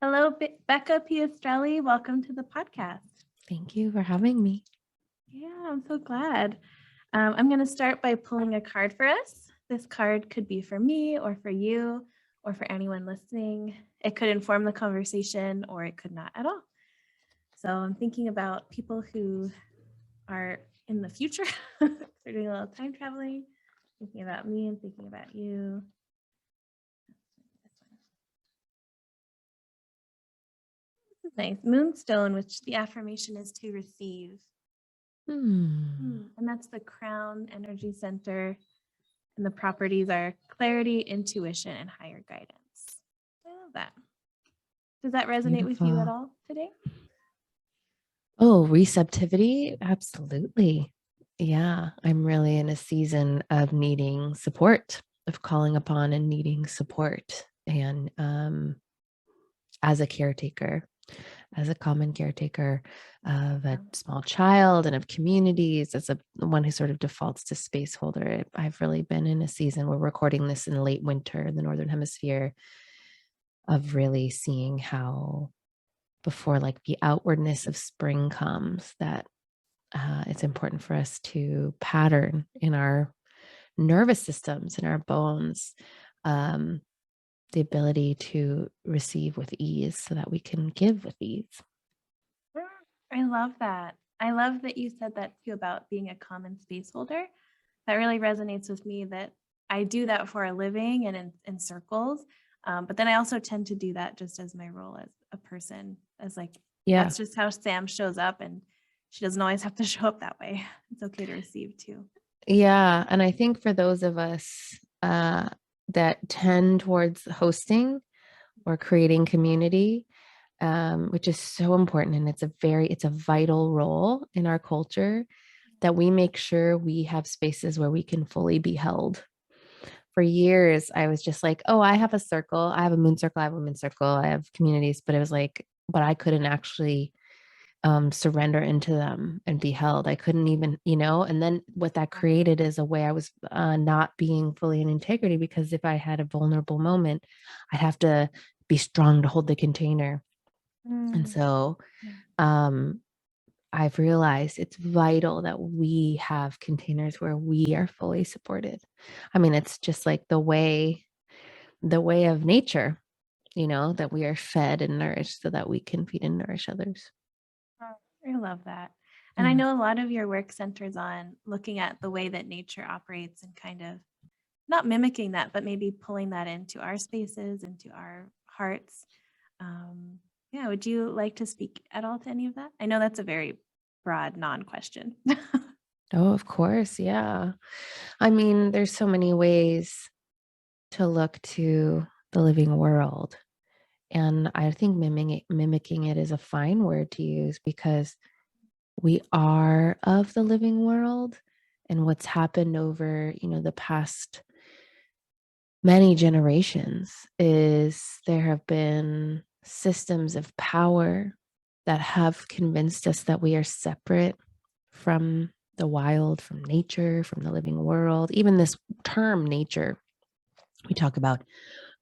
Hello, Becca Piastrelli. Welcome to the podcast. Thank you for having me. Yeah, I'm so glad. I'm going to start by pulling a card for us. This card could be for me or for you or for anyone listening. It could inform the conversation or it could not at all. So I'm thinking about people who are in the future. They're doing a little time traveling, thinking about me and thinking about you. This is nice. Moonstone, which the affirmation is to receive. And that's the crown energy center. And the properties are clarity, intuition, and higher guidance. I love that. Does that resonate with you at all today? Oh, receptivity? Absolutely. Yeah, I'm really in a season of needing support, of calling upon and needing support. And as a caretaker, as a common caretaker of a small child and of communities, as one who sort of defaults to space holder, I've really been in a season. We're recording this in late winter in the Northern Hemisphere, of really seeing how before like the outwardness of spring comes, that it's important for us to pattern in our nervous systems, in our bones, the ability to receive with ease so that we can give with ease. I love that. I love that you said that too about being a common space holder. That really resonates with me, that I do that for a living and in circles. But then I also tend to do that just as my role as a person, as like, that's just how Sam shows up, and she doesn't always have to show up that way. It's okay to receive too. Yeah. And I think for those of us that tend towards hosting or creating community, which is so important, and it's a vital role in our culture, that we make sure we have spaces where we can fully be held. For years, I was just like, oh, I have a circle. I have a moon circle. I have a moon circle. I have communities. But it was like, but I couldn't actually surrender into them and be held. I couldn't even, and then what that created is a way I was not being fully in integrity, because if I had a vulnerable moment, I'd have to be strong to hold the container. And so I've realized it's vital that we have containers where we are fully supported. I mean, it's just like the way of nature, that we are fed and nourished so that we can feed and nourish others. I love that. And I know a lot of your work centers on looking at the way that nature operates and kind of not mimicking that, but maybe pulling that into our spaces, into our hearts. Yeah, would you like to speak at all to any of that? I know that's a very broad non-question. Oh, of course. Yeah. I mean, there's so many ways to look to the living world. And I think mimicking it is a fine word to use, because we are of the living world. And what's happened over, the past many generations is there have been systems of power that have convinced us that we are separate from the wild, from nature, from the living world. Even this term nature, we talk about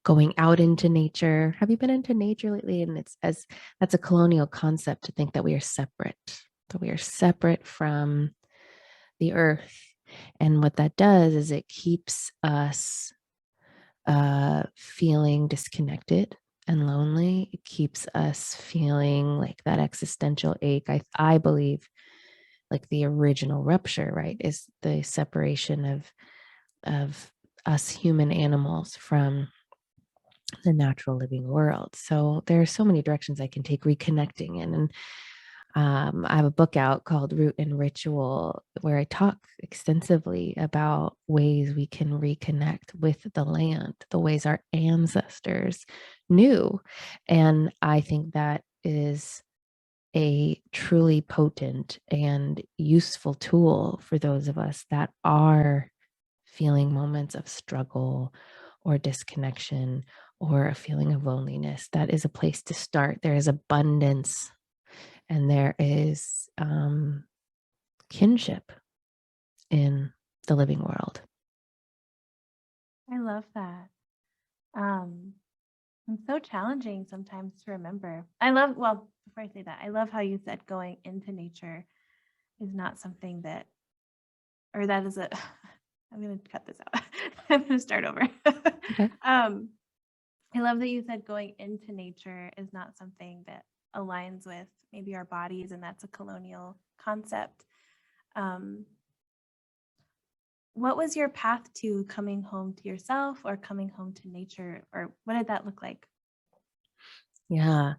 going out into nature. Have you been into nature lately? And that's a colonial concept to think that we are separate, from the earth. And what that does is it keeps us feeling disconnected and lonely. It keeps us feeling like that existential ache. I believe, like the original rupture, right, is the separation of us human animals from the natural living world. So there are so many directions I can take reconnecting in. And I have a book out called Root and Ritual, where I talk extensively about ways we can reconnect with the land, the ways our ancestors knew. And I think that is a truly potent and useful tool for those of us that are feeling moments of struggle or disconnection or a feeling of loneliness. That is a place to start. There is abundance and there is kinship in the living world. I love that. It's so challenging sometimes to remember. I love, well, before I say that, I love how you said going into nature is not something that, or that is a, I'm going to cut this out. I'm going to start over. Okay. um, I love that you said going into nature is not something that aligns with maybe our bodies, and that's a colonial concept. Um, what was your path to coming home to yourself or coming home to nature, or what did that look like? Yeah.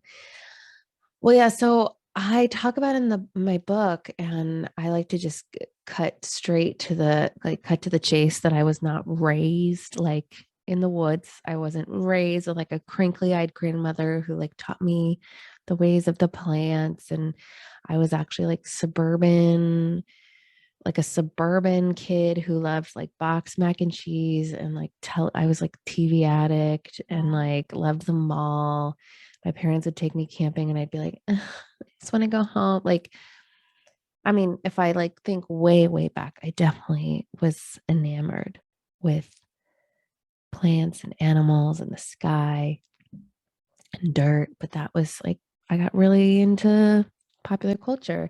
Well, yeah. So I talk about in my book, and I like to just cut straight to cut to the chase, that I was not raised like in the woods. I wasn't raised with like a crinkly eyed grandmother who like taught me the ways of the plants. And I was actually like a suburban kid who loved like box mac and cheese, and like I was like TV addict and Wow. like loved the mall. My parents would take me camping and I'd be like, "Ugh, I just want to go home." Like, I mean, if I like think way, way back, I definitely was enamored with plants and animals and the sky and dirt. But that was like, I got really into popular culture.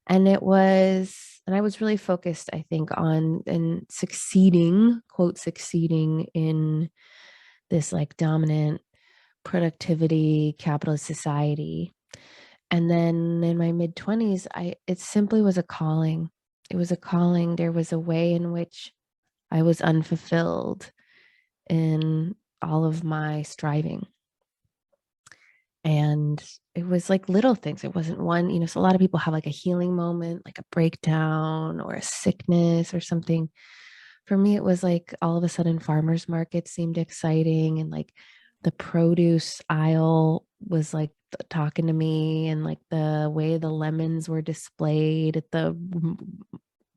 And I was really focused, I think, on and succeeding, quote, succeeding in this like dominant productivity capitalist society. And then in my mid 20s, it simply was a calling. It was a calling. There was a way in which I was unfulfilled in all of my striving. And it was like little things. It wasn't one, so a lot of people have like a healing moment, like a breakdown or a sickness or something. For me, it was like all of a sudden farmers market seemed exciting, and like the produce aisle was like talking to me, and like the way the lemons were displayed at the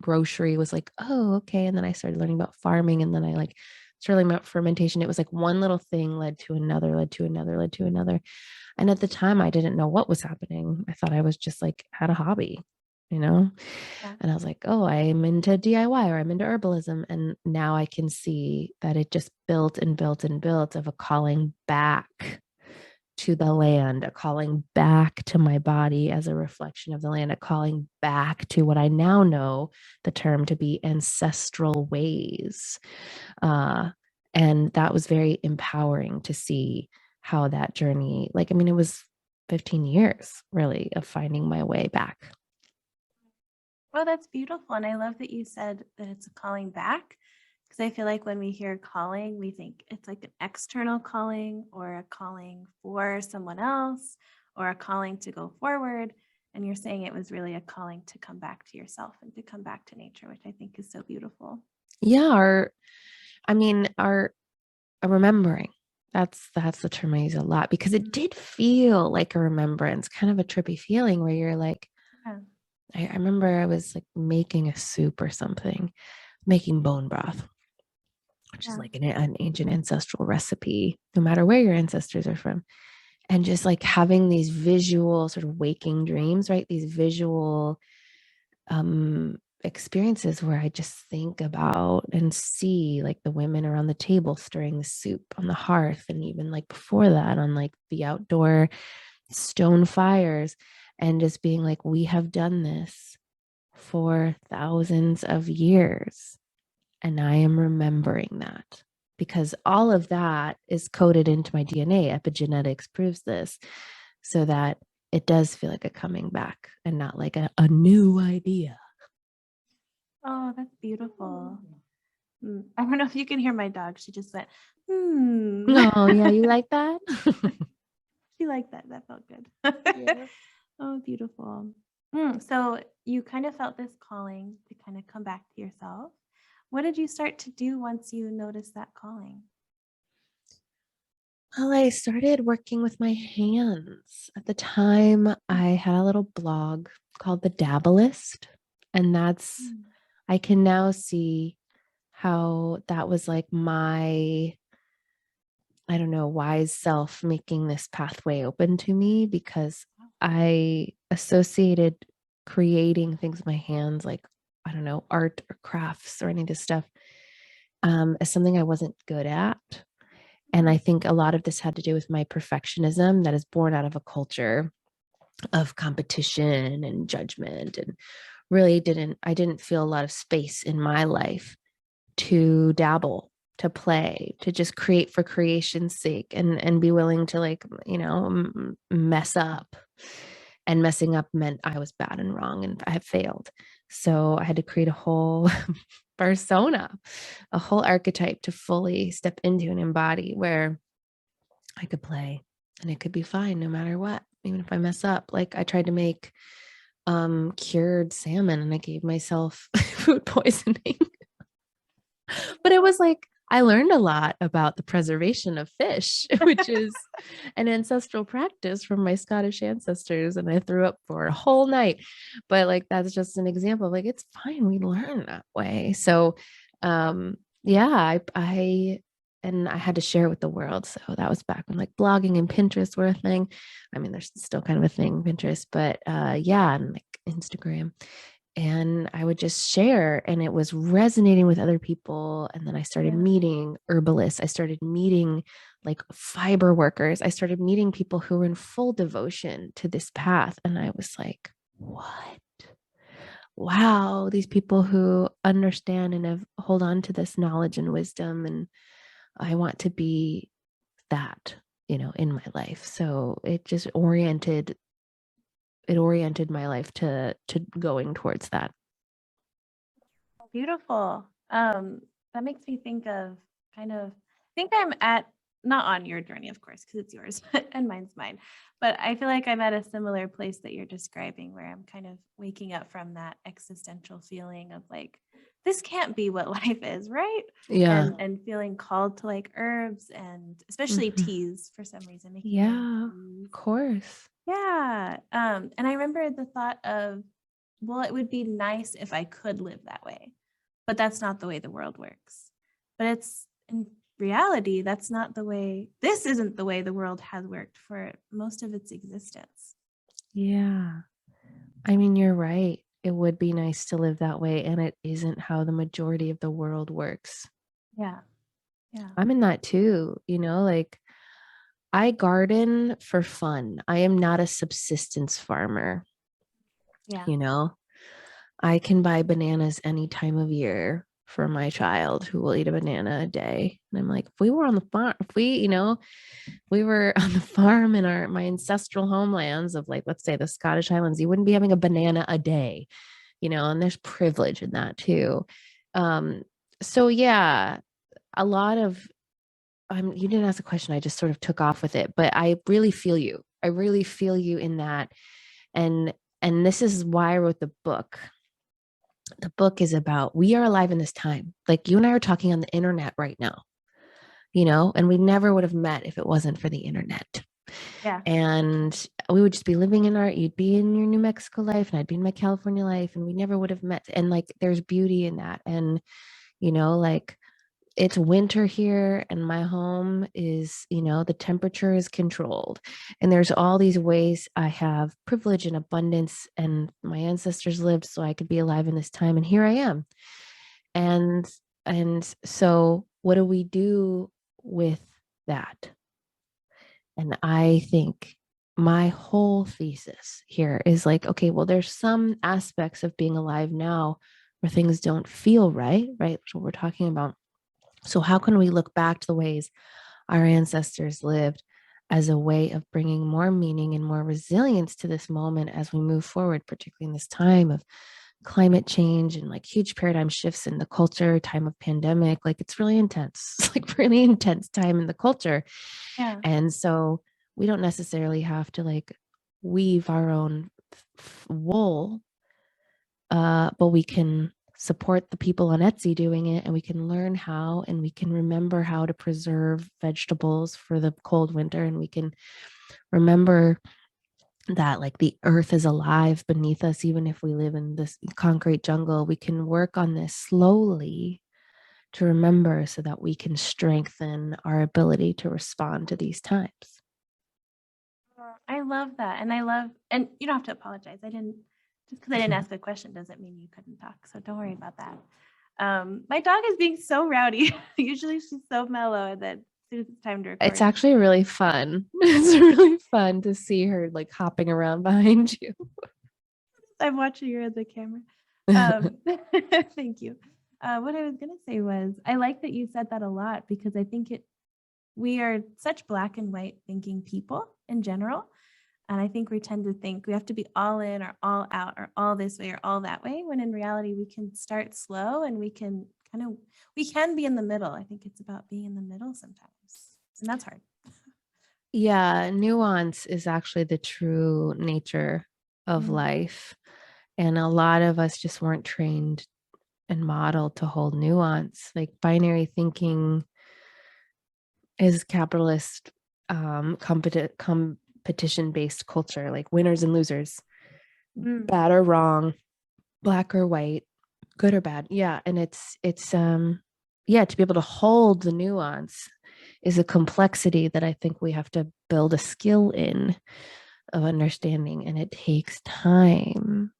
grocery was like, oh, okay. And then I started learning about farming, and then I like started learning about fermentation. It was like one little thing led to another, led to another, led to another. And at the time, I didn't know what was happening. I thought I was just like had a hobby, you know? Yeah. And I was like, oh, I'm into DIY or I'm into herbalism. And now I can see that it just built and built and built of a calling back to the land, a calling back to my body as a reflection of the land, a calling back to what I now know the term to be ancestral ways. Uh, and that was very empowering to see how that journey, like, I mean, it was 15 years really of finding my way back. Well, that's beautiful. And I love that you said that it's a calling back, because I feel like when we hear calling, we think it's like an external calling or a calling for someone else or a calling to go forward. And you're saying it was really a calling to come back to yourself and to come back to nature, which I think is so beautiful. Yeah, our a remembering. That's the term I use a lot, because it Mm. did feel like a remembrance, kind of a trippy feeling where you're like, Yeah. I remember I was like making a soup or something, making bone broth, which is Yeah. like an ancient ancestral recipe, no matter where your ancestors are from. And just like having these visual sort of waking dreams, right? These visual experiences where I just think about and see like the women around the table stirring the soup on the hearth, and even like before that on like the outdoor stone fires, and just being like, we have done this for thousands of years, and I am remembering that, because all of that is coded into my DNA. Epigenetics proves this, so that it does feel like a coming back and not like a new idea. Oh, that's beautiful. I don't know if you can hear my dog. She just went, hmm. Oh, yeah, you like that? She liked that. That felt good. Yeah. Oh, beautiful. So you kind of felt this calling to kind of come back to yourself. What did you start to do once you noticed that calling? Well, I started working with my hands. At the time, I had a little blog called The Dabblist. And Mm. I can now see how that was like my, I don't know, wise self making this pathway open to me, because I associated creating things with my hands, like, I don't know, art or crafts or any of this stuff, as something I wasn't good at. And I think a lot of this had to do with my perfectionism that is born out of a culture of competition and judgment, and really I didn't feel a lot of space in my life to dabble, to play, to just create for creation's sake, and be willing to, like, mess up. And messing up meant I was bad and wrong and I had failed. So I had to create a whole persona, a whole archetype to fully step into and embody, where I could play and it could be fine no matter what, even if I mess up. Like, I tried to make cured salmon and I gave myself food poisoning. But it was like, I learned a lot about the preservation of fish, which is an ancestral practice from my Scottish ancestors. And I threw up for a whole night. But like, that's just an example of, like, it's fine. We learn that way. So, yeah, and I had to share it with the world. So that was back when, like, blogging and Pinterest were a thing. I mean, there's still kind of a thing, Pinterest, but yeah, and like Instagram. And I would just share, and it was resonating with other people. And then I started meeting herbalists. I started meeting like fiber workers. I started meeting people who were in full devotion to this path. And I was like, what? Wow, these people who understand and have hold on to this knowledge and wisdom. And I want to be that, in my life. So it just oriented my life to going towards that. Beautiful. That makes me think of I think I'm at, not on your journey, of course, because it's yours and mine's mine, but I feel like I'm at a similar place that you're describing, where I'm kind of waking up from that existential feeling of like, this can't be what life is, right? Yeah. And feeling called to like herbs and especially teas for some reason. Making my Yeah, own teas. of course. Yeah. And I remember the thought of, well, it would be nice if I could live that way, but that's not the way the world works. But it's, in reality, this isn't the way the world has worked for most of its existence. Yeah. I mean, you're right. It would be nice to live that way, and it isn't how the majority of the world works. Yeah. Yeah. I'm in that too, like, I garden for fun. I am not a subsistence farmer, Yeah. you know? I can buy bananas any time of year for my child who will eat a banana a day. And I'm like, if we were on the farm, if we were on the farm in my ancestral homelands of, like, let's say the Scottish Highlands, you wouldn't be having a banana a day, and there's privilege in that too. So yeah, a lot of, you didn't ask a question. I just sort of took off with it, but I really feel you. I really feel you in that. And, and this is why I wrote the book. The book is about, we are alive in this time. Like, you and I are talking on the internet right now, and we never would have met if it wasn't for the internet. Yeah. And we would just be living you'd be in your New Mexico life and I'd be in my California life, and we never would have met. And like, there's beauty in that. And, like, it's winter here and my home is, the temperature is controlled. And there's all these ways I have privilege and abundance, and my ancestors lived so I could be alive in this time. And here I am. And so what do we do with that? And I think my whole thesis here is like, okay, well, there's some aspects of being alive now where things don't feel right? That's what we're talking about. So how can we look back to the ways our ancestors lived as a way of bringing more meaning and more resilience to this moment as we move forward, particularly in this time of climate change and like huge paradigm shifts in the culture, time of pandemic? Like, it's really intense. It's like really intense time in the culture. Yeah. And so we don't necessarily have to like weave our own wool, but we can support the people on Etsy doing it, and we can learn how, and we can remember how to preserve vegetables for the cold winter, and we can remember that like the earth is alive beneath us. Even if we live in this concrete jungle, we can work on this slowly to remember, so that we can strengthen our ability to respond to these times. I love that. And you don't have to apologize. Just because I didn't ask a question doesn't mean you couldn't talk. So don't worry about that. My dog is being so rowdy. Usually she's so mellow, and then soon as it's time to It's record. actually really fun. It's really fun to see her like hopping around behind you. I'm watching her at the camera. Thank you. What I was gonna say was I like that you said that a lot because I think we are such black and white thinking people in general. And I think we tend to think we have to be all in or all out or all this way or all that way, when in reality we can start slow and we can be in the middle. I think it's about being in the middle sometimes. And that's hard. Yeah, nuance is actually the true nature of Mm. life. And a lot of us just weren't trained and modeled to hold nuance. Like binary thinking is capitalist, competition based culture, like winners and losers, Mm. bad or wrong, black or white, good or bad. Yeah. And yeah, to be able to hold the nuance is a complexity that I think we have to build a skill in of understanding, and it takes time.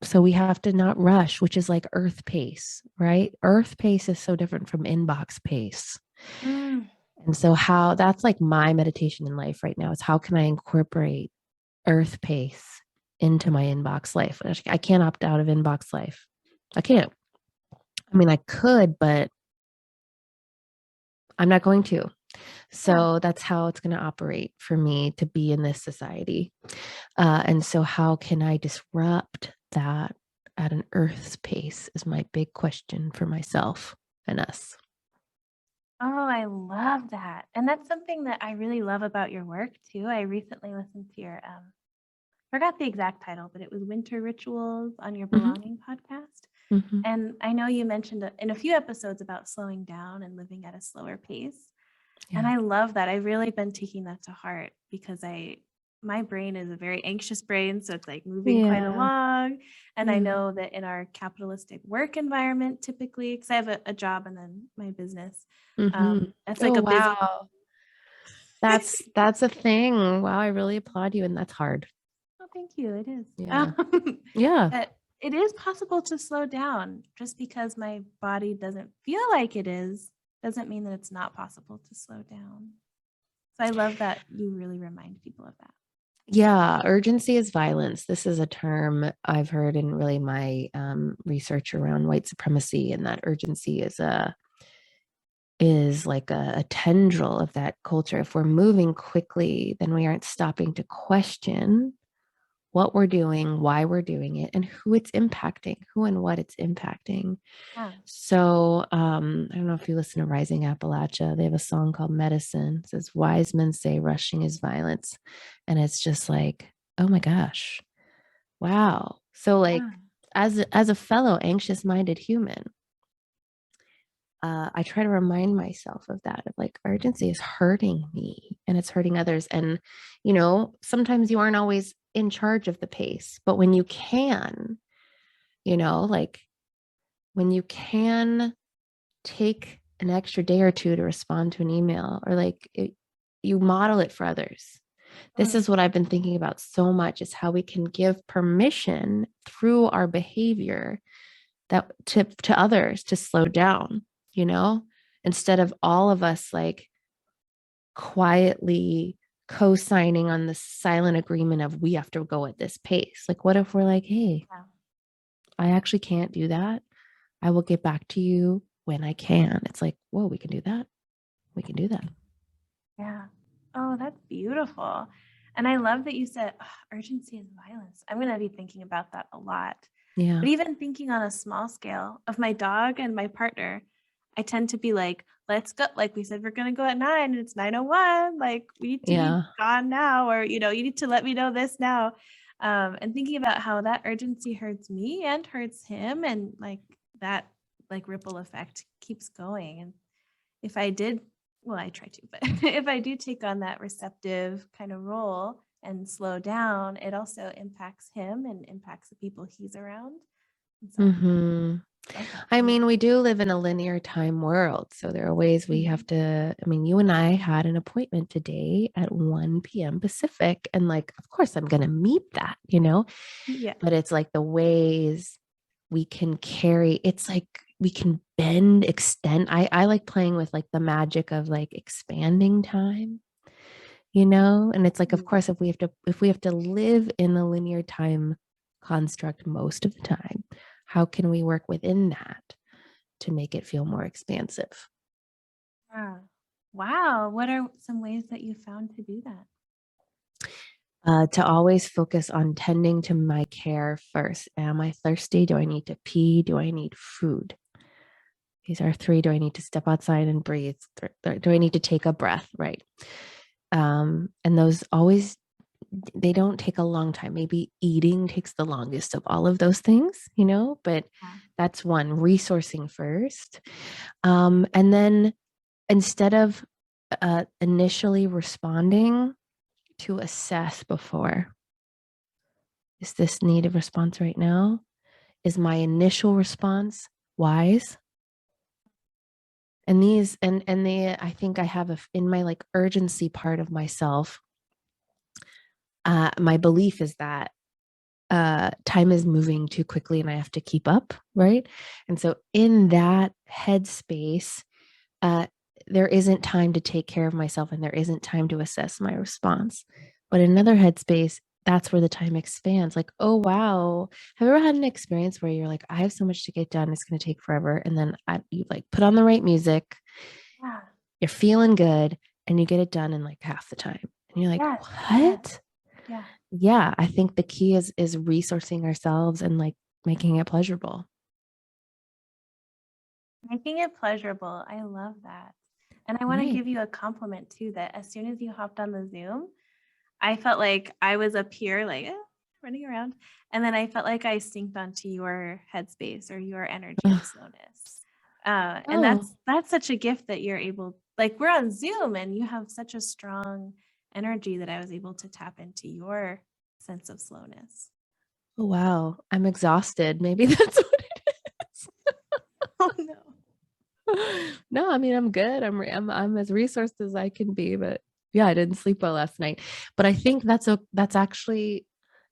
So we have to not rush, which is like earth pace, right? Earth pace is so different from inbox pace. Mm. And so how that's like my meditation in life right now is how can I incorporate earth pace into my inbox life? I can't opt out of inbox life. I can't. I mean, I could, but I'm not going to. Yeah. So that's how it's going to operate for me to be in this society. And so, how can I disrupt that at an earth's pace is my big question for myself and us. Oh, I love that. And that's something that I really love about your work too. I recently listened to your forgot the exact title, but it was Winter Rituals on your Mm-hmm. Belonging podcast. Mm-hmm. And I know you mentioned in a few episodes about slowing down and living at a slower pace. And Yeah. I love that. I've really been taking that to heart because my brain is a very anxious brain, so it's like moving quite Yeah. along. And I Yeah. know that in our capitalistic work environment, typically, because I have a job and then my business, Mm-hmm. that's like Oh, a busy. wow. That's a thing. Wow. I really applaud you. And that's hard. Oh, thank you. It is. Yeah. Yeah. But it is possible to slow down. Just because my body doesn't feel like it is, doesn't mean that it's not possible to slow down. So I love that you really remind people of that. Yeah, urgency is violence. This is a term I've heard in really my research around white supremacy, and that urgency is like a tendril of that culture. If we're moving quickly, then we aren't stopping to question what we're doing, why we're doing it, and who it's impacting, who and what it's impacting. Yeah. So I don't know if you listen to Rising Appalachia. They have a song called Medicine. It says, wise men say rushing is violence. And it's just like, oh my gosh. Wow. So like Yeah. as a fellow anxious minded human, I try to remind myself of that, of like urgency is hurting me and it's hurting others. And, sometimes you aren't always in charge of the pace, but when you can, like when you can take an extra day or two to respond to an email or you model it for others. This Mm. is what I've been thinking about so much is how we can give permission through our behavior that to others to slow down, instead of all of us like quietly co-signing on the silent agreement of we have to go at this pace. Like what if we're like, hey, Yeah. I actually can't do that. I will get back to you when I can. It's like, whoa, we can do that. We can do that. Yeah. Oh, that's beautiful. And I love that you said urgency is violence. I'm going to be thinking about that a lot. Yeah. But even thinking on a small scale of my dog and my partner, I tend to be like, let's go. Like we said, we're going to go at 9 and it's 9:01. Like we need to be Yeah. gone now, or, you need to let me know this now. And thinking about how that urgency hurts me and hurts him. And like that, like ripple effect keeps going. And if I did, well, I try to, but if I do take on that receptive kind of role and slow down, it also impacts him and impacts the people he's around. And so Mm-hmm. I love that. I mean, we do live in a linear time world. So there are ways we have to. I mean, you and I had an appointment today at 1 p.m. Pacific. And like, of course, I'm going to meet that. Yeah. But it's like the ways we can carry it's like we can bend, extend. I like playing with like the magic of like expanding time, and it's like, of Mm. course, if we have to live in a linear time construct most of the time, how can we work within that to make it feel more expansive? Yeah. Wow. What are some ways that you found to do that? To always focus on tending to my care first. Am I thirsty? Do I need to pee? Do I need food? These are three. Do I need to step outside and breathe? Do I need to take a breath? Right. And those always, they don't take a long time. Maybe eating takes the longest of all of those things, but Yeah. that's one, resourcing first. And then instead of initially responding, to assess before. Is this needed response right now? Is my initial response wise? And I think I have in my like urgency part of myself, my belief is that time is moving too quickly and I have to keep up, right? And so in that headspace, uh, there isn't time to take care of myself and there isn't time to assess my response. But in another headspace, that's where the time expands. Like, oh, wow. Have you ever had an experience where you're like, I have so much to get done, it's going to take forever. And then you like put on the right music, Yeah. you're feeling good, and you get it done in like half the time. And you're like, Yes. Yes. what? Yeah. Yeah, I think the key is resourcing ourselves and like making it pleasurable. Making it pleasurable. I love that. And I want to Right. give you a compliment too that as soon as you hopped on the Zoom, I felt like I was up here, like running around. And then I felt like I synced onto your headspace or your energy of slowness. And Oh, that's such a gift that you're able, like we're on Zoom and you have such a strong energy that I was able to tap into your sense of slowness. oh, wow. I'm exhausted. Maybe that's what it is. Oh no. No, I mean, I'm good. I'm as resourced as I can be, but yeah, I didn't sleep well last night. But I think that's actually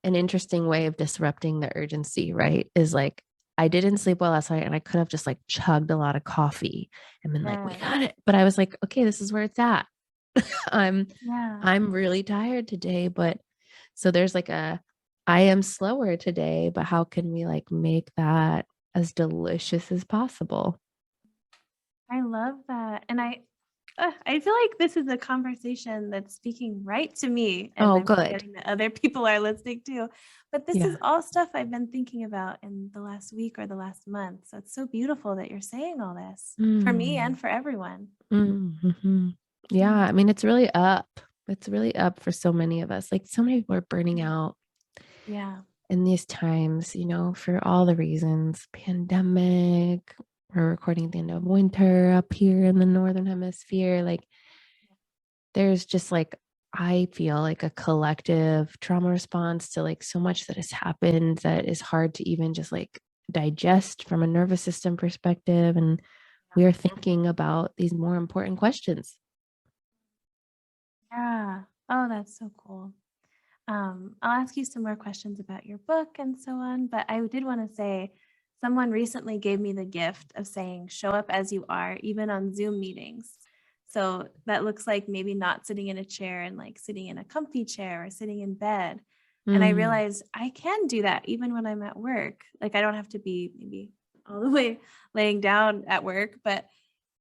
an interesting way of disrupting the urgency, right? Is like I didn't sleep well last night and I could have just like chugged a lot of coffee and been like, we Yes. got it. But I was like, okay, this is where it's at. I'm Yeah. I'm really tired today, but so there's like I am slower today, but how can we like make that as delicious as possible? I love that. And I feel like this is a conversation that's speaking right to me, and Oh, I'm good. forgetting that other people are listening too. But this is Yeah. all stuff I've been thinking about in the last week or the last month. So it's so beautiful that you're saying all this for me Mm, and for everyone. mhm. Yeah, Mm. I mean, it's really up. It's really up for so many of us. Like so many people are burning out Yeah. in these times, for all the reasons. Pandemic, we're recording at the end of winter up here in the northern hemisphere. Like there's just like I feel like a collective trauma response to like so much that has happened that is hard to even just like digest from a nervous system perspective. And we are thinking about these more important questions. Yeah. Oh, that's so cool. I'll ask you some more questions about your book and so on, but I did want to say someone recently gave me the gift of saying, show up as you are, even on Zoom meetings. So that looks like maybe not sitting in a chair and like sitting in a comfy chair or sitting in bed. And I Mm, realized I can do that even when I'm at work. Like I don't have to be maybe all the way laying down at work, but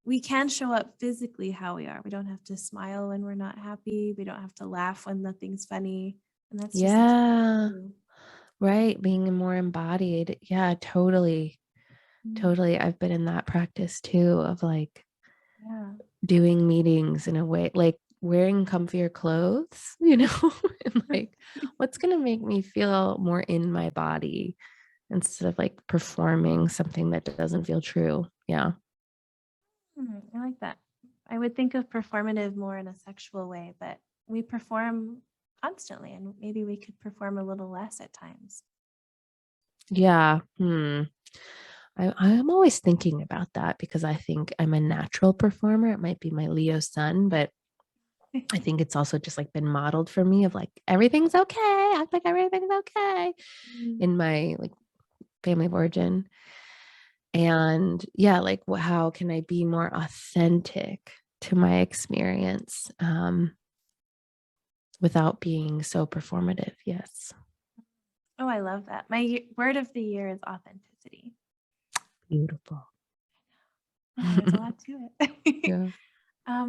we can show up physically how we are. We don't have to smile when we're not happy. We don't have to laugh when nothing's funny. And that's just as yeah, true. right. Being more embodied. Yeah, totally. Mm. Totally. I've been in that practice too of like Yeah. doing meetings in a way, like wearing comfier clothes, and like what's going to make me feel more in my body instead of like performing something that doesn't feel true. Yeah. I like that. I would think of performative more in a sexual way, but we perform constantly and maybe we could perform a little less at times. Yeah. I'm always thinking about that because I think I'm a natural performer. It might be my Leo sun, but I think it's also just like been modeled for me of like everything's okay. Act like everything's okay Mm. in my like family of origin. And yeah, like how can I be more authentic to my experience without being so performative? Yes. Oh, I love that. My word of the year is authenticity. Beautiful. There's a lot to it. Yeah.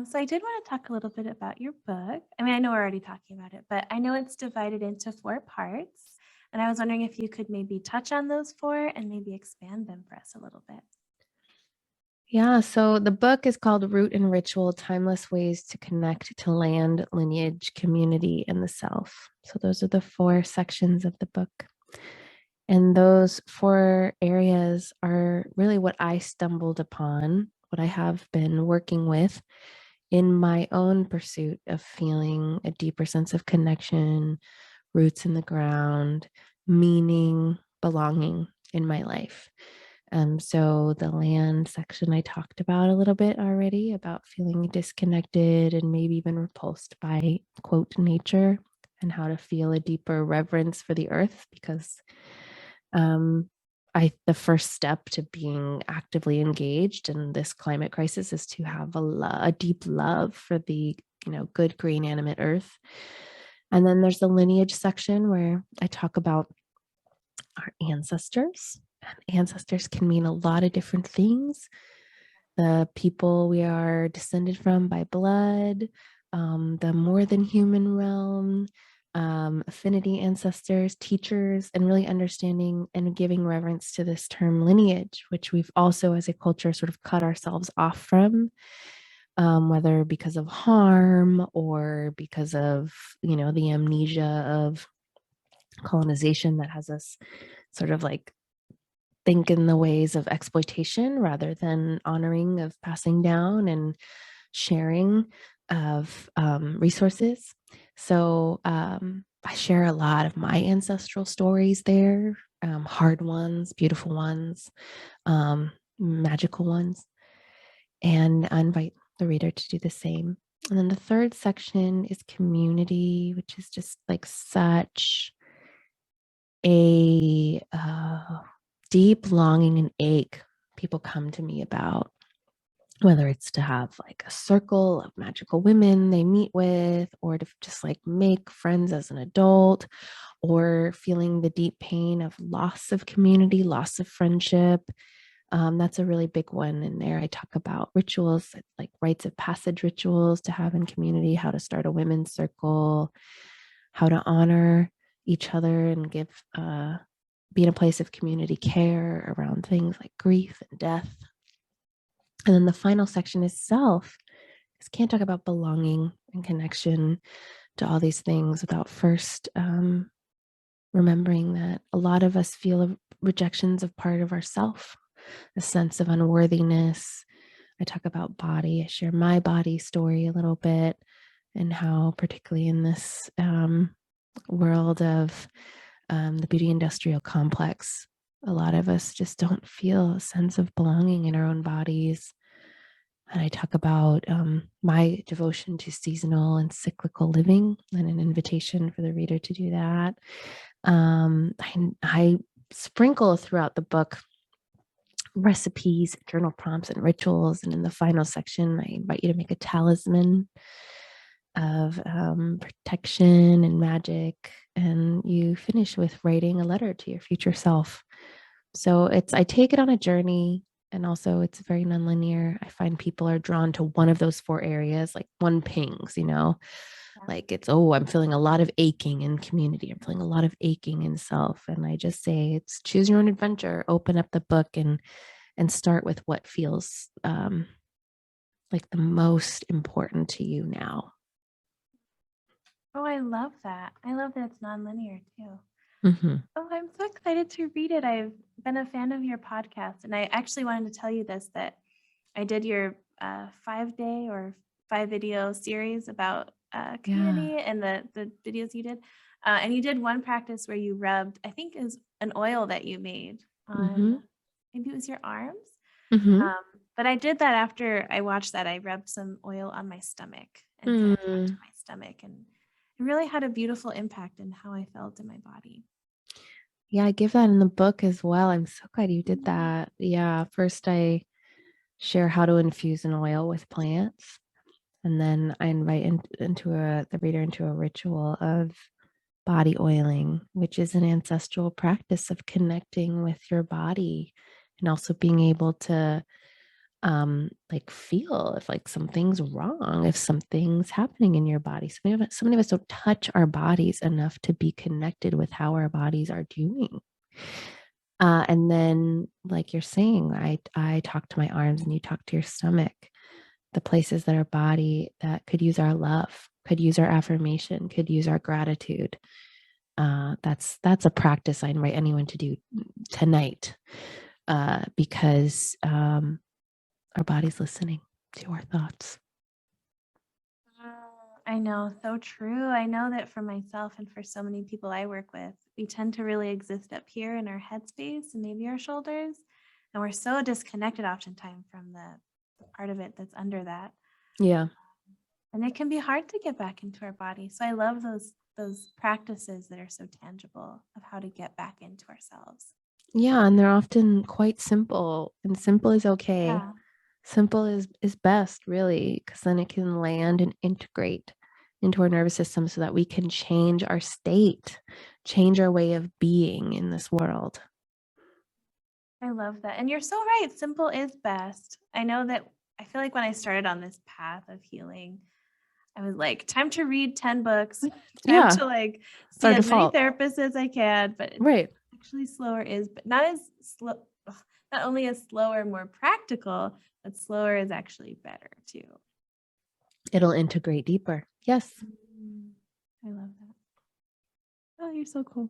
So I did want to talk a little bit about your book. I mean, I know we're already talking about it, but I know it's divided into 4 parts. And I was wondering if you could maybe touch on those 4 and maybe expand them for us a little bit. Yeah, so the book is called Root and Ritual: Timeless Ways to Connect to Land, Lineage, Community, and the Self. So those are the 4 sections of the book. And those 4 areas are really what I stumbled upon, what I have been working with in my own pursuit of feeling a deeper sense of connection, roots in the ground, meaning, belonging in my life. So the land section I talked about a little bit already, about feeling disconnected and maybe even repulsed by, quote, nature, and how to feel a deeper reverence for the earth, because the first step to being actively engaged in this climate crisis is to have a deep love for the good green animate earth. And then there's the lineage section where I talk about our ancestors. Ancestors can mean a lot of different things. The people we are descended from by blood, the more than human realm, affinity ancestors, teachers, and really understanding and giving reverence to this term lineage, which we've also as a culture sort of cut ourselves off from, whether because of harm or because of, the amnesia of colonization that has us sort of like think in the ways of exploitation rather than honoring of passing down and sharing of resources. So I share a lot of my ancestral stories there, hard ones, beautiful ones, magical ones, and I invite the reader to do the same. And then the third section is community, which is just like such a deep longing and ache people come to me about, whether it's to have like a circle of magical women they meet with, or to just like make friends as an adult, or feeling the deep pain of loss of community, loss of friendship. That's a really big one in there. I talk about rituals, like rites of passage rituals to have in community, how to start a women's circle, how to honor each other and be in a place of community care around things like grief and death. And then the final section is self. Because can't talk about belonging and connection to all these things without first remembering that a lot of us feel rejections of part of ourself, a sense of unworthiness. I talk about body. I share my body story a little bit, and how, particularly in this world of the beauty industrial complex, a lot of us just don't feel a sense of belonging in our own bodies. And I talk about my devotion to seasonal and cyclical living, and an invitation for the reader to do that. I sprinkle throughout the book recipes, journal prompts, and rituals. And in the final section, I invite you to make a talisman of protection and magic. And you finish with writing a letter to your future self. So I take it on a journey, and also it's very nonlinear. I find people are drawn to one of those 4 areas, like one pings, like it's, oh, I'm feeling a lot of aching in community. I'm feeling a lot of aching in self. And I just say, it's choose your own adventure, open up the book and start with what feels like the most important to you now. Oh, I love that. I love that it's nonlinear too. Mm-hmm. Oh, I'm so excited to read it. I've been a fan of your podcast, and I actually wanted to tell you this, that I did your 5-day or 5-video series about Yeah. community and the videos you did. And you did one practice where you rubbed, I think it was an oil that you made Mm-hmm. on, maybe it was your arms. Mm-hmm. Um, but I did that after I watched that. I rubbed some oil on my stomach and kind of talked to Mm. my stomach, and it really had a beautiful impact in how I felt in my body. Yeah, I give that in the book as well. I'm so glad you did that. Yeah, first I share how to infuse an oil with plants, and then I invite the reader into a ritual of body oiling, which is an ancestral practice of connecting with your body and also being able to like feel if like something's wrong, if something's happening in your body. So many of us don't touch our bodies enough to be connected with how our bodies are doing. And then, like you're saying, I talk to my arms and you talk to your stomach, the places that our body that could use our love, could use our affirmation, could use our gratitude. That's a practice I invite anyone to do tonight, because our body's listening to our thoughts. I know, so true. I know that for myself and for so many people I work with, we tend to really exist up here in our headspace and maybe our shoulders. And we're so disconnected oftentimes from the part of it that's under that. Yeah. And it can be hard to get back into our body. So I love those practices that are so tangible of how to get back into ourselves. Yeah, and they're often quite simple, and simple is okay. Yeah. Simple is best, really, because then it can land and integrate into our nervous system so that we can change our state, change our way of being in this world. I love that. And you're so right. Simple is best. I know that I feel like when I started on this path of healing, I was like, time to read 10 books, time Yeah, to like it's our see as many default. therapists as I can, but it's Right. actually slower is, but not as slow, not only is slower more practical, but slower is actually better too. It'll integrate deeper. Yes. I love that. Oh, you're so cool.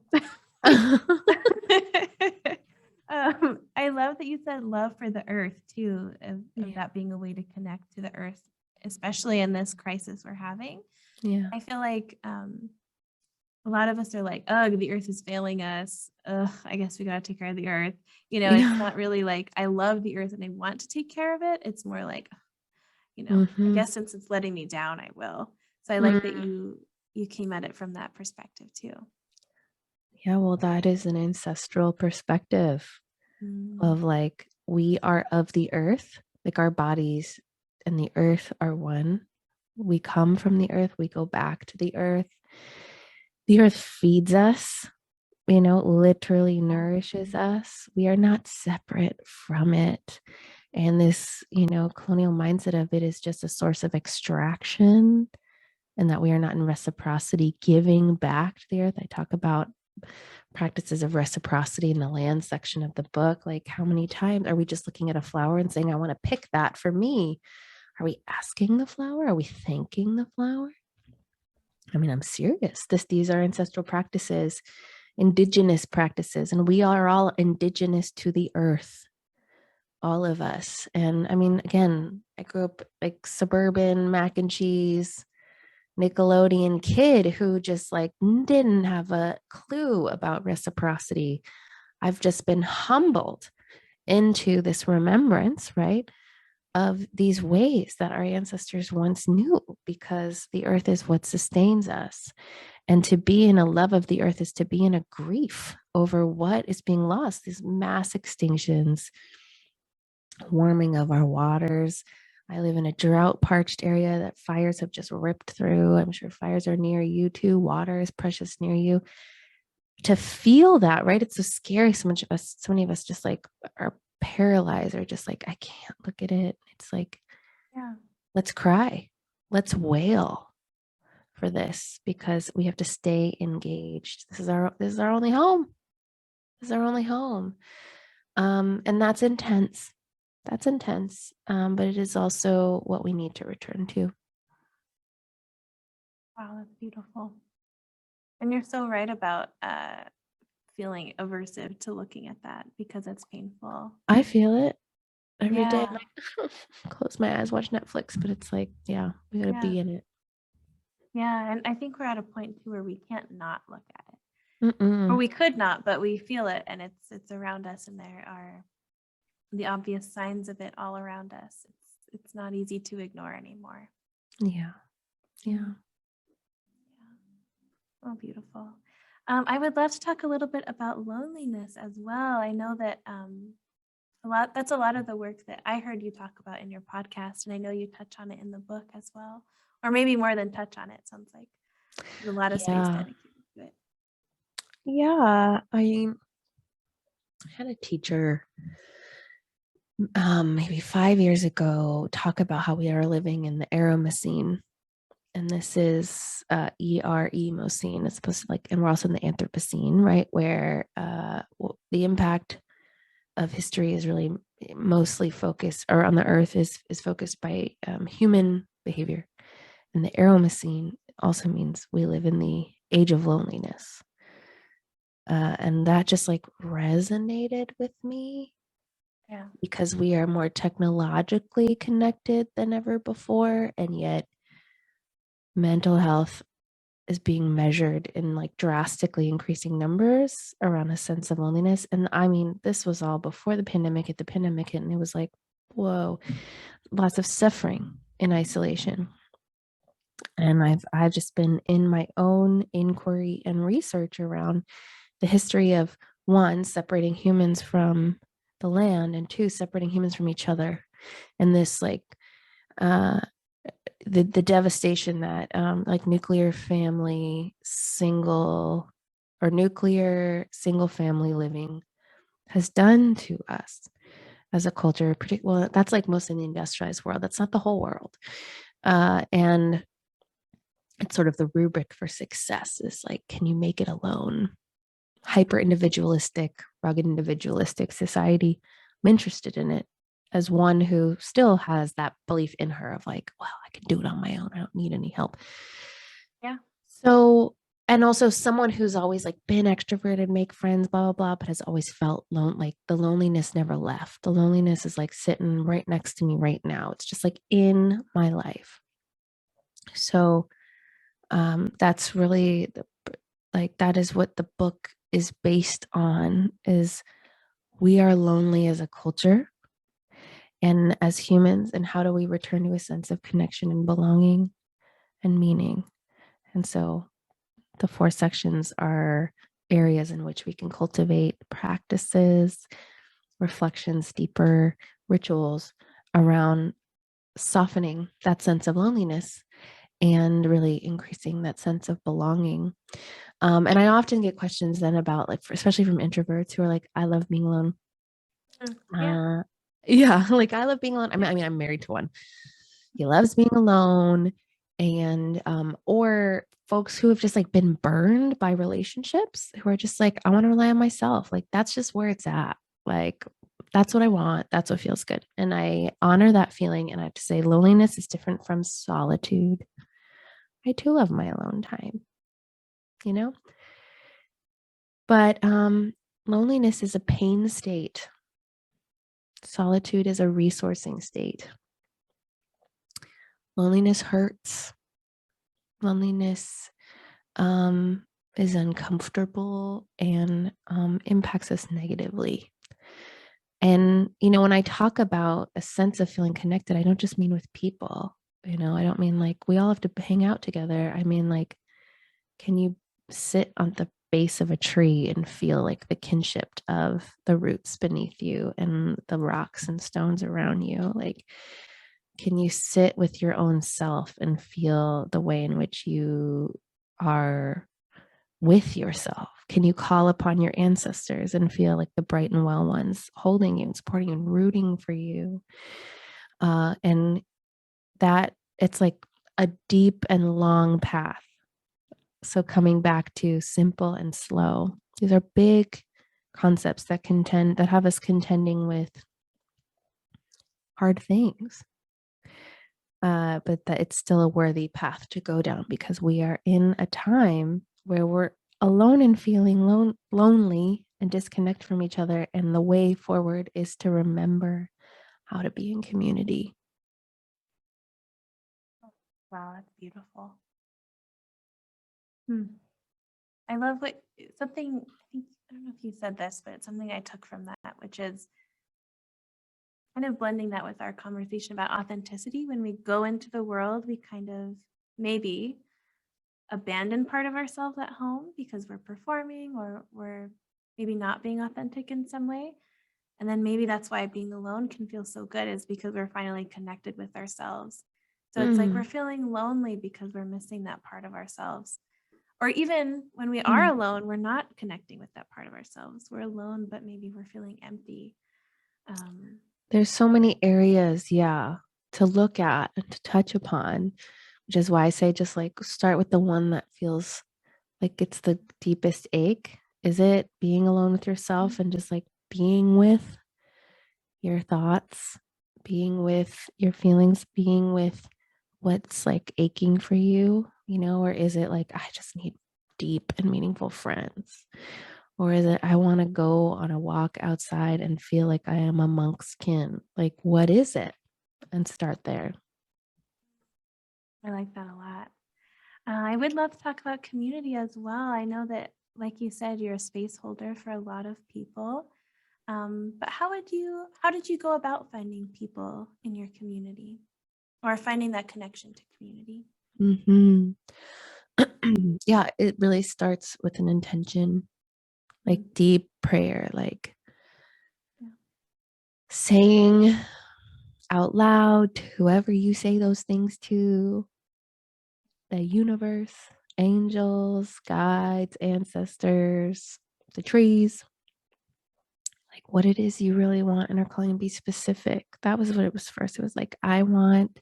I love that you said love for the earth too, of Yeah. that being a way to connect to the earth, especially in this crisis we're having. Yeah. I feel like a lot of us are like, ugh, the earth is failing us. Ugh, I guess we got to take care of the earth. It's Yeah. not really like I love the earth and I want to take care of it. It's more like, I Mm-hmm. guess since it's letting me down, I will. So I like that Mm. you came at it from that perspective too. Yeah, well, that is an ancestral perspective Mm. of like we are of the earth, like our bodies and the earth are one. We come from the earth, we go back to the earth. The earth feeds us, literally nourishes us. We are not separate from it. And this, colonial mindset of it is just a source of extraction, and that we are not in reciprocity, giving back to the earth. I talk about practices of reciprocity in the land section of the book. Like, how many times are we just looking at a flower and saying, I want to pick that for me? Are we asking the flower? Are we thanking the flower? I mean, I'm serious. These are ancestral practices, indigenous practices, and we are all indigenous to the earth, all of us. And I mean, again, I grew up like suburban mac and cheese, Nickelodeon kid who just like didn't have a clue about reciprocity. I've just been humbled into this remembrance, right, of these ways that our ancestors once knew, because the earth is what sustains us. And to be in a love of the earth is to be in a grief over what is being lost, these mass extinctions, warming of our waters. I live in a drought parched area that fires have just ripped through. I'm sure fires are near you too. Water is precious near you. To feel that, right? It's so scary. So many of us just like are paralyzed or just like, I can't look at it. It's like, Yeah. let's cry. Let's wail for this, because we have to stay engaged. This is our only home. This is our only home. And that's intense. That's intense. But it is also what we need to return to. Wow, that's beautiful. And you're so right about feeling aversive to looking at that because it's painful. I feel it every day. Yeah. I'm like, close my eyes, watch Netflix, but it's like, yeah, we gotta Yeah. be in it. Yeah. And I think we're at a point too where we can't not look at it. Or Mm-mm. we could not, but we feel it and it's around us and there are the obvious signs of it all around us. It's not easy to ignore anymore. Yeah. Yeah. Yeah. Oh, beautiful. I would love to talk a little bit about loneliness as well. I know that that's a lot of the work that I heard you talk about in your podcast, and I know you touch on it in the book as well, or maybe more than touch on it. Sounds like there's a lot of space Yeah. dedicated to it. Yeah. I had a teacher maybe 5 years ago talk about how we are living in the Aeromacene. And this is Eremocene. It's supposed to like, and we're also in the Anthropocene, right? Where the impact of history is really mostly focused, or on the earth is focused by human behavior. And the Aeromacene also means we live in the age of loneliness. And that just like resonated with me Yeah. because we are more technologically connected than ever before. And yet mental health is being measured in like drastically increasing numbers around a sense of loneliness. And I mean, this was all before the pandemic hit, and it was like, whoa, lots of suffering in isolation. And I've just been in my own inquiry and research around the history of one, separating humans from the land, and two, separating humans from each other. And this like uh the devastation that like nuclear single family living has done to us as a culture. Well, that's like most in the industrialized world. That's not the whole world. And it's sort of the rubric for success is like, can you make it alone? Hyper individualistic, rugged individualistic society. I'm interested in it as one who still has that belief in her of like, well, I can do it on my own. I don't need any help. Yeah. So, and also someone who's always like been extroverted, make friends, blah, blah, blah, but has always felt like the loneliness never left. The loneliness is like sitting right next to me right now. It's just like in my life. So, that's really like, that is what the book is based on, is we are lonely as a culture and as humans, and how do we return to a sense of connection and belonging and meaning. And so the 4 sections are areas in which we can cultivate practices, reflections, deeper rituals around softening that sense of loneliness and really increasing that sense of belonging. And I often get questions then about like, especially from introverts who are like, I love being alone. Yeah. Yeah, like I love being alone. I mean, I'm married to one. He loves being alone. And or folks who have just like been burned by relationships, who are just like, I want to rely on myself. Like that's just where it's at. Like that's what I want. That's what feels good. And I honor that feeling. And I have to say, loneliness is different from solitude. I too love my alone time, you know? But loneliness is a pain state. Solitude is a resourcing state. Loneliness hurts. Loneliness is uncomfortable and impacts us negatively. And, when I talk about a sense of feeling connected, I don't just mean with people. I don't mean like we all have to hang out together. I mean, like, can you sit on the base of a tree and feel like the kinship of the roots beneath you and the rocks and stones around you? Like, can you sit with your own self and feel the way in which you are with yourself? Can you call upon your ancestors and feel like the bright and well ones holding you and supporting you and rooting for you? And that it's like a deep and long path. So coming back to simple and slow, these are big concepts that have us contending with hard things. But that it's still a worthy path to go down, because we are in a time where we're alone and feeling lonely and disconnect from each other. And the way forward is to remember how to be in community. Wow, that's beautiful. Hmm. I love something, I don't know if you said this, but it's something I took from that, which is kind of blending that with our conversation about authenticity. When we go into the world, we kind of maybe abandon part of ourselves at home because we're performing or we're maybe not being authentic in some way. And then maybe that's why being alone can feel so good is because we're finally connected with ourselves. So it's like we're Mm, feeling lonely because we're missing that part of ourselves. Or even when we are mm. alone, we're not connecting with that part of ourselves. We're alone, but maybe we're feeling empty. Um, There's so many areas, yeah, to look at and to touch upon, which is why I say just like start with the one that feels like it's the deepest ache. Is it being alone with yourself and just like being with your thoughts, being with your feelings, being with what's like aching for you, or is it like, I just need deep and meaningful friends? Or is it, I want to go on a walk outside and feel like I am amongst kin? Like, what is it? And start there. I like that a lot. I would love to talk about community as well. I know that, like you said, you're a space holder for a lot of people. But how did you go about finding people in your community or finding that connection to community? Hmm. Yeah, it really starts with an intention, like Mm, deep prayer, like yeah. saying out loud to whoever you say those things to, the universe, angels, guides, ancestors, the trees, like what it is you really want and are calling to be specific. That was what it was first. It was like, I want,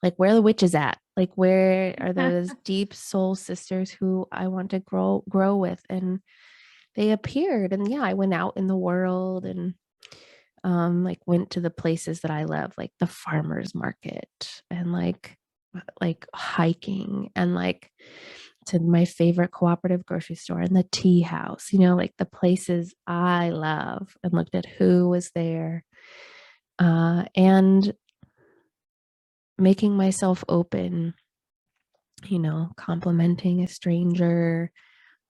like, where are the witches at? Like, where are those deep soul sisters who I want to grow with? And they appeared. And yeah, I went out in the world and like went to the places that I love, like the farmers market and like hiking and like to my favorite cooperative grocery store and the tea house, like the places I love, and looked at who was there, and making myself open, complimenting a stranger,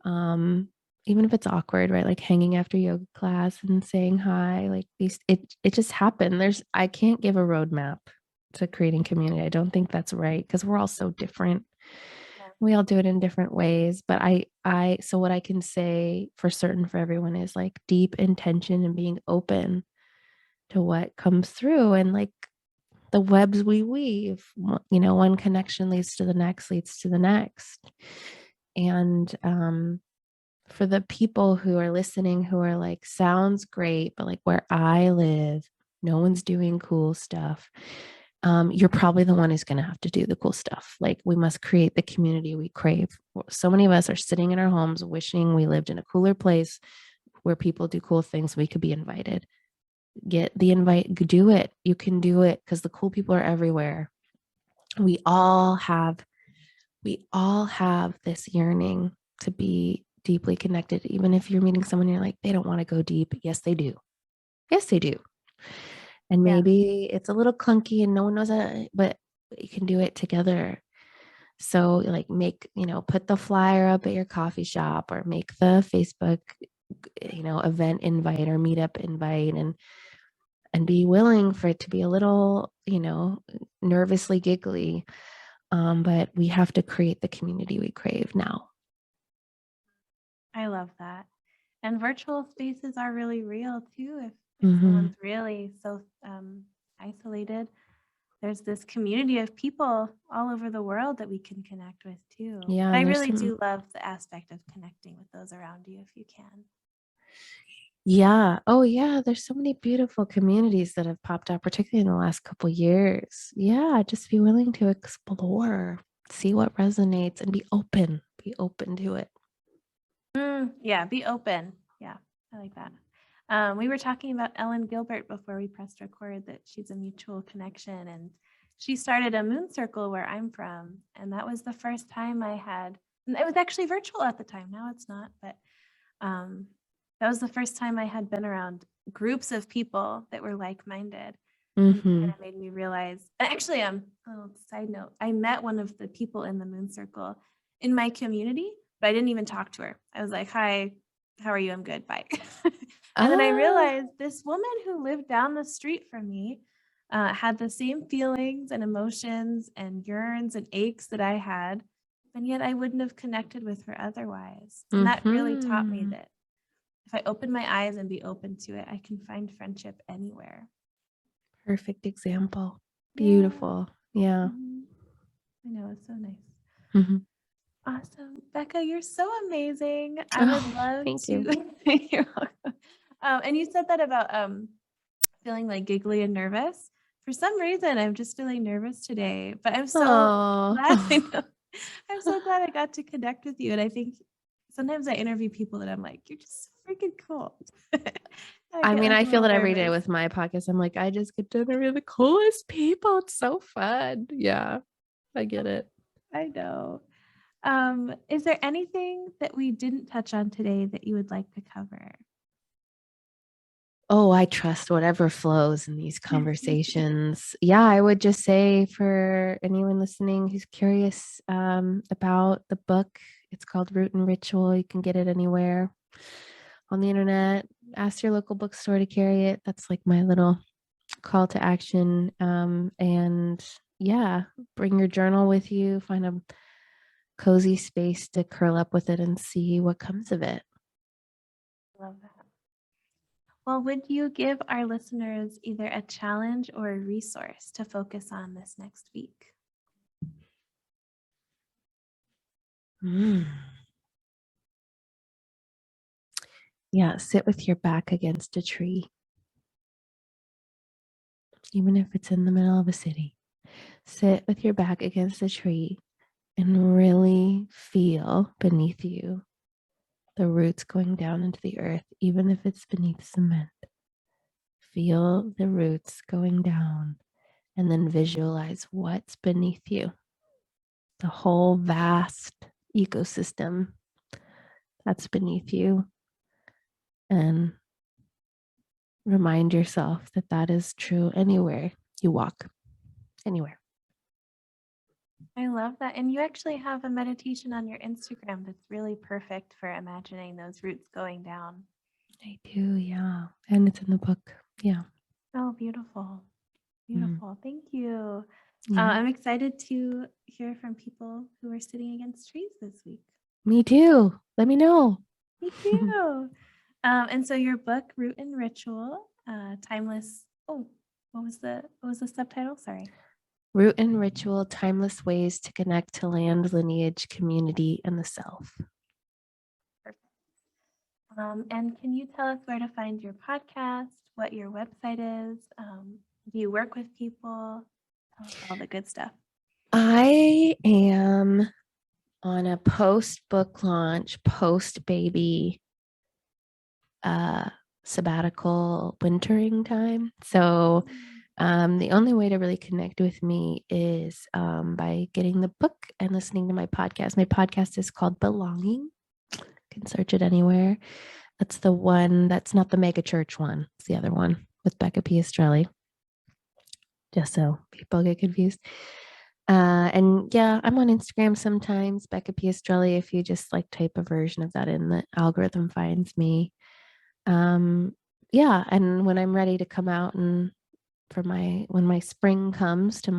um, even if it's awkward, right? Like hanging after yoga class and saying hi, like these, it just happened. I can't give a roadmap to creating community. I don't think that's right because we're all so different. Yeah. We all do it in different ways, but so what I can say for certain for everyone is like deep intention and being open to what comes through, and like the webs we weave, one connection leads to the next. And for the people who are listening who are like, sounds great, but like where I live, no one's doing cool stuff. You're probably the one who's going to have to do the cool stuff. Like, we must create the community we crave. So many of us are sitting in our homes wishing we lived in a cooler place where people do cool things. We could be invited. Get the invite, do it. You can do it because the cool people are everywhere. We all have this yearning to be deeply connected. Even if you're meeting someone, you're like, they don't want to go deep. Yes, they do. Yes, they do. And Yeah. maybe it's a little clunky and no one knows that, but you can do it together. So like put the flyer up at your coffee shop or make the Facebook, event invite or meetup invite, and be willing for it to be a little, nervously giggly. But we have to create the community we crave now. I love that. And virtual spaces are really real too. If Mm-hmm. someone's really so isolated, there's this community of people all over the world that we can connect with too. Yeah, But I and there's really some, do love the aspect of connecting with those around you if you can. yeah. Oh, yeah. There's so many beautiful communities that have popped up, particularly in the last couple years. Yeah, just be willing to explore, see what resonates, and be open. Be open to it. Yeah, be open. Yeah, I like that. We were talking about Ellen Gilbert before we pressed record, that she's a mutual connection, and she started a moon circle where I'm from, and that was the first time I had. And it was actually virtual at the time. Now it's not, but um, that was the first time I had been around groups of people that were like-minded, and it Mm-hmm. kind of made me realize. Actually, a little side note: I met one of the people in the moon circle in my community, but I didn't even talk to her. I was like, "Hi, how are you? I'm good. Bye." And then I Ah, realized this woman who lived down the street from me had the same feelings and emotions and yearns and aches that I had. And yet I wouldn't have connected with her otherwise. And that really taught me that if I open my eyes and be open to it, I can find friendship anywhere. Perfect example. Yeah. Beautiful. Yeah. I know, it's so nice. Mhm. Awesome. Becca, you're so amazing. I would love thank to. you. You're welcome. And you said that about feeling like giggly and nervous. For some reason, I'm just feeling nervous today, but I'm so glad. I know. I'm so glad I got to connect with you. And I think sometimes I interview people that I'm like, you're just so freaking cool. I mean, I feel that every day nervous. with my podcast. I'm like, I just get to interview the coolest people. It's so fun. Yeah, I get it. I know. Is there anything that we didn't touch on today that you would like to cover? Oh, I trust whatever flows in these conversations. Yeah, I would just say for anyone listening who's curious about the book, it's called Root and Ritual. You can get it anywhere on the internet. Ask your local bookstore to carry it. That's like my little call to action. And yeah, bring your journal with you, find a cozy space to curl up with it and see what comes of it. Love that. Well, would you give our listeners either a challenge or a resource to focus on this next week? Yeah, sit with your back against a tree, even if it's in the middle of a city. Sit with your back against a tree and really feel beneath you the roots going down into the earth, even if it's beneath cement. Feel the roots going down and then visualize what's beneath you. The whole vast ecosystem that's beneath you. And remind yourself that that is true anywhere you walk, anywhere. I love that. And you actually have a meditation on your Instagram that's really perfect for imagining those roots going down. I do, yeah. And it's in the book. Yeah. Oh, beautiful. Beautiful. Thank you. Yeah. I'm excited to hear from people who are sitting against trees this week. Me too. Let me know. Me too. And so your book, Root and Ritual, timeless. Oh, what was the subtitle? Sorry. Root and Ritual, Timeless Ways to Connect to Land, Lineage, Community, and the Self. Perfect. And can you tell us where to find your podcast, what your website is? Do you work with people? Tell us all the good stuff. I am on a post book launch, post baby sabbatical wintering time. So the only way to really connect with me is by getting the book and listening to my podcast. My podcast is called Belonging. You can search it anywhere. That's the one, that's not the mega church one. It's the other one with Becca Piastrelli. Just so people get confused. And yeah, I'm on Instagram sometimes, Becca Piastrelli. If you just like type a version of that in, the algorithm finds me. Yeah, and when I'm ready to come out and when my spring comes to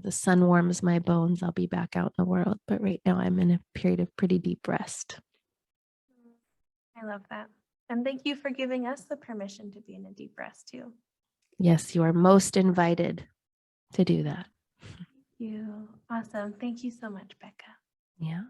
the sun warms my bones, I'll be back out in the world. But right now I'm in a period of pretty deep rest. I love that. And thank you for giving us the permission to be in a deep rest too. Yes, you are most invited to do that. Thank you. Awesome. Thank you so much, Becca. Yeah.